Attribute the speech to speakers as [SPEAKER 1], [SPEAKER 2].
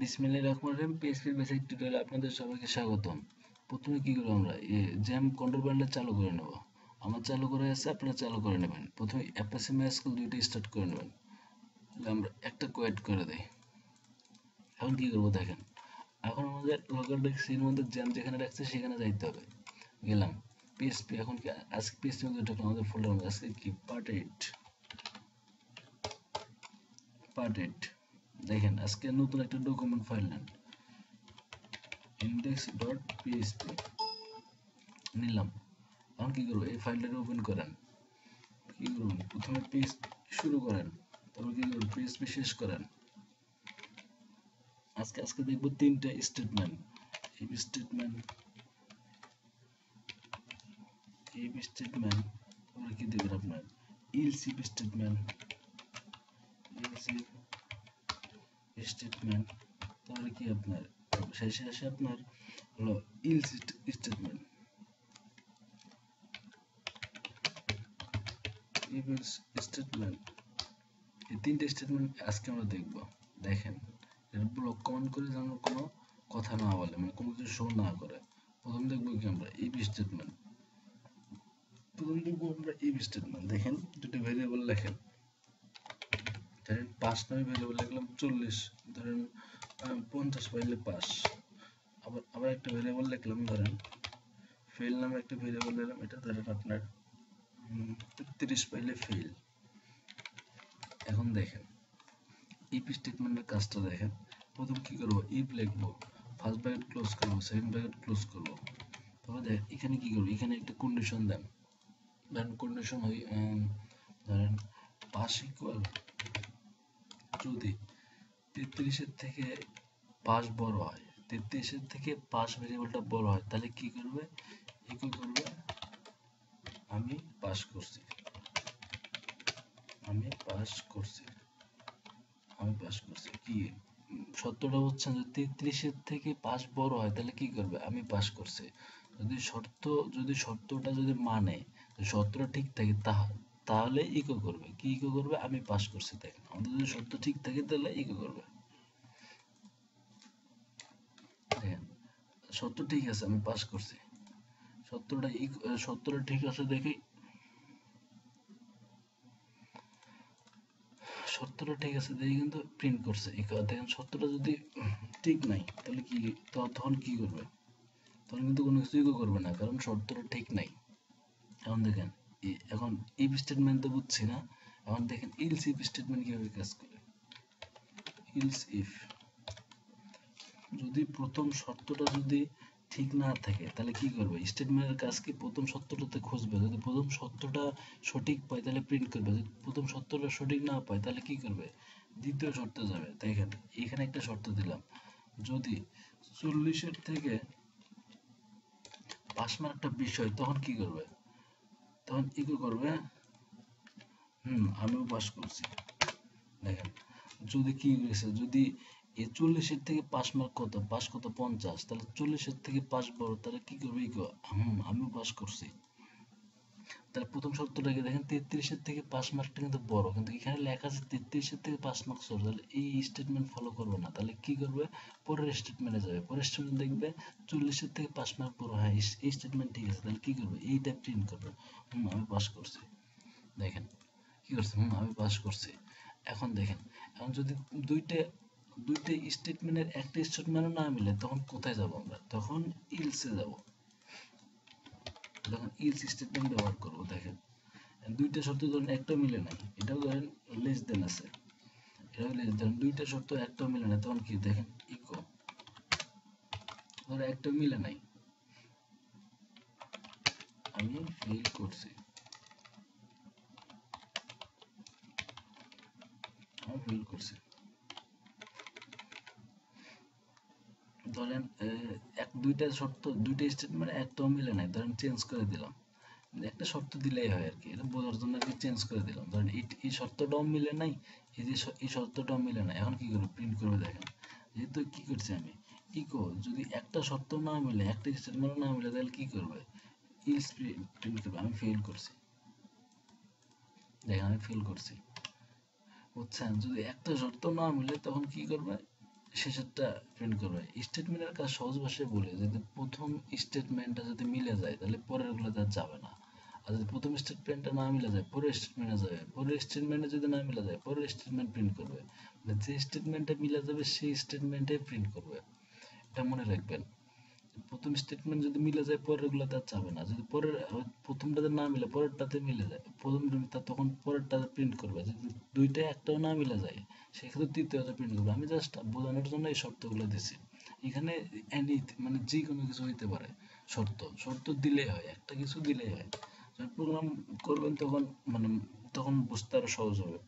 [SPEAKER 1] বিসমিল্লাহির রহমানির রহিম, PHP basic টিউটোরিয়ালে আপনাদের সবাইকে স্বাগতম। প্রথমে কি করব আমরা জ্যাম কন্ট্রোল প্যানেলটা চালু করে নেব। আমার চালু করে আছে, আপনারা চালু করে নেবেন। প্রথমে অ্যাপাচি মাইস্কুল দুইটা স্টার্ট করে নেবেন। তাহলে আমরা একটা কোয়েট করে দেই। এখন কি করব দেখেন, এখন আমাদের লোকাল ডিস্কের মধ্যে জ্যাম যেখানে রাখছে সেখানে যাইতে হবে। গেলাম পিএইচপি, এখন কি আজকে পিএইচপি মধ্যে ঢুকলাম আমাদের ফোল্ডার মধ্যে। আজকে কি পার্ট 8 দেখেন, আজকে নতুন একটা ডকুমেন্ট ফাইল নেন, index.php নিলাম। এখন কি করবো, এই ফাইলটাকে ওপেন করেন। কি করুন, প্রথমে পেজ শুরু করেন, তারপর কি করুন পিএইচপি শেষ করেন। আজকে দেখবো তিনটা স্টেটমেন্ট, ইফ স্টেটমেন্ট, তারপরে কি দেবেন আপনার ইলস ইফ স্টেটমেন্ট, তারপরে কি আপনার শেষে আসে আপনার হলো ইলস স্টেটমেন্ট, ইফ স্টেটমেন্ট। এই তিনটে স্টেটমেন্ট আজকে আমরা দেখবো। দেখেন, এর ব্লক কমান্ড করে যেন কোনো কথা না বলে, মানে কোনো কিছু শো না করে। প্রথম দেখবো কি আমরা ইফ স্টেটমেন্ট। দেখেন দুটো ভেরিয়েবল লেখেন। ধরেন 5 নামে ভেরিয়েবল লিখলাম 40, ধরেন 50 পাইলে পাস। আবার একটা ভেরিয়েবল লিখলাম, ধরেন ফেল নামে একটা ভেরিয়েবল নিলাম, এটা ধরেন আপনার 30 পাইলে ফেল। এখন দেখেন ইফ স্টেটমেন্টের কাজটা দেখেন। প্রথম কি করবো, ইফ লিখবো, ফার্স্ট ব্র্যাকেট ক্লোজ করবো, সেকেন্ড ব্র্যাকেট ক্লোজ করবো। তারপর দেখেন এখানে কি করবো, এখানে একটা কন্ডিশন দেন। ধরেন কন্ডিশন হয় ধরেন পাস ইকুয়াল, যদি 33-এর থেকে পাস বড় হয়, 33-এর থেকে পাস ভেরিয়েবলটা বড় হয়, তাহলে কি করবে, ইকো করবে আমি পাস করছি, আমি পাস করছি, আমি পাস করছি। কি সত্যটা হচ্ছে, যদি 33-এর থেকে পাস বড় হয় তাহলে কি করবে, আমি পাস করছি। যদি শর্তটা যদি মানে শর্তটা ঠিক থাকে তাহলে ইকো করবে, কি ইকো করবে, আমি পাস করছি। দেখেন আমাদের যদি শর্ত ঠিক থাকে তাহলে ইকো করবে। দেখেন শর্ত ঠিক আছে, আমি পাস করছি, সত্যটা ঠিক আছে দেখে, সত্যটা ঠিক আছে দেখে কিন্তু প্রিন্ট করছে। দেখেন সত্যটা যদি ঠিক নাই তাহলে কি, তখন কি করবে, তখন কিন্তু কোনো কিছু ইকো করবে না, কারণ শর্তটা ঠিক নাই। এখন দেখেন এখন ইফ স্টেটমেন্ট তো বুঝছি না, এখন দেখেন ইলস ইফ স্টেটমেন্ট কিভাবে কাজ করে। ইলস ইফ, যদি প্রথম শর্তটা যদি ঠিক না থাকে তাহলে কি করবে, স্টেটমেন্টের কাজ কি প্রথম শর্তটাতে খুঁজবে, যদি প্রথম শর্তটা সঠিক পায় তাহলে প্রিন্ট করবে, যদি প্রথম শর্তটা সঠিক না পায় তাহলে কি করবে, দ্বিতীয় শর্তে যাবে। দেখেন এখানে একটা শর্ত দিলাম, যদি 40-এর থেকে পাস মার্কটা বিষয়, তখন কি করবে, তখন ইকো করবে আমিও পাস করছি। দেখেন যদি কি হয়েছে, যদি 40-এর থেকে পাস মার্ক কত, পাস কত 50, তাহলে 40-এর থেকে পাস বড়, তাহলে কি করবে, ইকো আমিও পাস করছি। তাহলে প্রথম শর্তটাকে দেখেন, 33-এর থেকে পাস মার্কটা কিন্তু বড়, কিন্তু এখানে লেখা আছে 33-এর থেকে পাস মার্ক ছোট, তাহলে এই স্টেটমেন্ট ফলো করবে না। তাহলে কি করবে, পরের স্টেটমেন্টে যাবে, পরের স্টেটমেন্ট দেখবে 40-এর থেকে পাস মার্ক বড়, হ্যাঁ এই স্টেটমেন্ট ঠিক আছে, তাহলে কি করবে, এইটা প্রিন্ট করবে, আমি পাস করছি। দেখেন কি করছে, আমি পাস করছি। এখন দেখেন, এখন যদি দুইটা দুইটা স্টেটমেন্টের একটা স্টেটমেন্টও না মিলে, তখন কোথায় যাব আমরা, তখন ইলসে যাব, তখন ইলস স্টেটমেন্ট ব্যবহার করব। দেখেন দুইটা শর্ত ধরেন একটা মিলে নাই, এটাও ধরেন লেস দেন আছে, এটাও লেস দেন, দুইটা শর্ত একটাও মিলে নাই, তখন কি দেখেন ইকো, ধরো একটা মিলে নাই, আমি ফেল করছি, আমি ফেল করছি। ধরেন দুইটা শর্ত, দুইটা স্টেটমেন্ট একটাও মিলে নাই, ধরেন চেঞ্জ করে দিলাম, একটা শর্ত দিলেই হয় আর কি, এটা বোঝার জন্য আর কি চেঞ্জ করে দিলাম। ধরেন এই শর্তটাও মিলে নাই, এই শর্তটাও মিলে নাই, এখন কি করবে, প্রিন্ট করবে। দেখেন যেহেতু কি করছি আমি ইকো, যদি একটা শর্ত না মিলে, একটা স্টেটমেন্ট না মিলে, তাহলে কি করবে, ইলস প্রিন্ট করবে, আমি ফেল করছি। দেখেন আমি ফেল করছি, বুঝছেন, যদি একটা শর্ত না মিলে তখন কি করবে, শেষেরটা প্রিন্ট করবে। স্টেটমেন্টের কাজ সহজ ভাষায় বলে, যদি প্রথম স্টেটমেন্টটা যদি মিলে যায় তাহলে পরের গুলোতে আর যাবে না, আর যদি প্রথম স্টেটমেন্টটা না মিলে যায় পরের স্টেটমেন্টে যাবে, পরের স্টেটমেন্টে যদি না মিলে যায় পরের স্টেটমেন্ট প্রিন্ট করবে, মানে যে স্টেটমেন্টে মিলে যাবে সেই স্টেটমেন্টে প্রিন্ট করবে। এটা মনে রাখবেন। প্রথম স্টেটমেন্ট যদি মিলে যায় পরের গুলাতে আর যাবে না, যদি পরের প্রথমটাতে না মিলে পরেরটাতে মিলে যায় প্রথমটা, তখন পরেরটাতে প্রিন্ট করবে। যদি দুইটা একটাও না মিলে যায় সেক্ষেত্রে তৃতীয়টা প্রিন্ট করবে। আমি জাস্ট বোঝানোর জন্য এই শর্তগুলো দিছি। এখানে এনি মানে যে কোনো কিছু হইতে পারে, শর্ত শর্ত দিলেই হয়, একটা কিছু দিলেই হয়। যখন প্রোগ্রাম করবেন তখন মানে তখন বুঝতে আরো সহজ হবে।